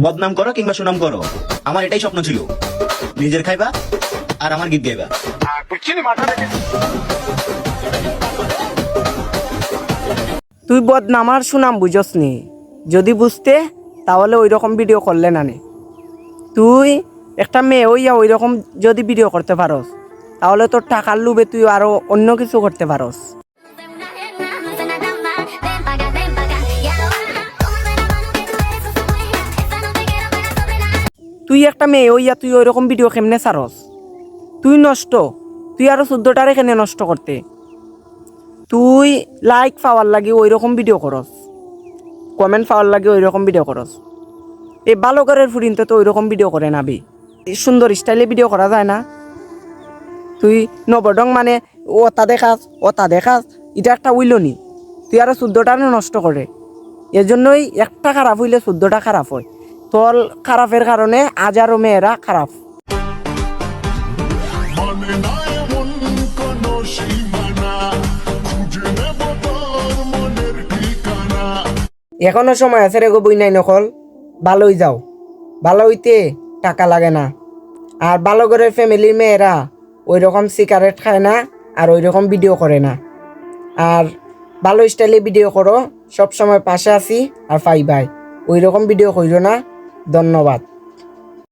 বদনাম করো কিংবা সুনাম করো, আমার এটাই স্বপ্ন ছিল, নিজের খাইবা আর আমার গীত গাইবা। তুই বদনাম আর সুনাম বুঝস নি, যদি বুঝতে তাহলে ওই রকম ভিডিও করলে না নে। তুই একটা মেয়ে হইয়া ওই রকম যদি ভিডিও করতে পারস তাহলে তোর টাকার লোভে তুই আরো অন্য কিছু করতে পারস। তুই একটা মেয়ে হইয়া তুই ওই রকম ভিডিও কেমনে ছাড়স? তুই নষ্ট, তুই আরো 14টারে কেন নষ্ট করতে? তুই লাইক পাওয়ার লাগি ওই রকম ভিডিও করস, কমেন্ট পাওয়ার লাগে ওই রকম ভিডিও করস। এই ভালো ঘরের ফুরিনতে তো ওই রকম ভিডিও করে না বে, সুন্দর স্টাইলে ভিডিও করা যায় না? তুই নবডং মানে ওটা দেখাস এটা একটা উইলনি, তুই আরো 14টা নষ্ট করে। এর জন্যই একটা খারাপ হইলে 14টা খারাপ হয়। তোর খারাপের কারণে হাজারো মেয়েরা খারাপ। এখনো সময় আছে রে গো বই নাই নকল, ভালোই যাও, ভালো হইতে টাকা লাগে না। আর ভালো করে ফ্যামিলির মেয়েরা ওই রকম সিগারেট খায় না আর ওই রকম ভিডিও করে না। আর ভালো স্টাইলে ভিডিও করো, সব সময় পাশে আসি আর পাই ভাই, ওই রকম ভিডিও কইরো না। ধন্যবাদ।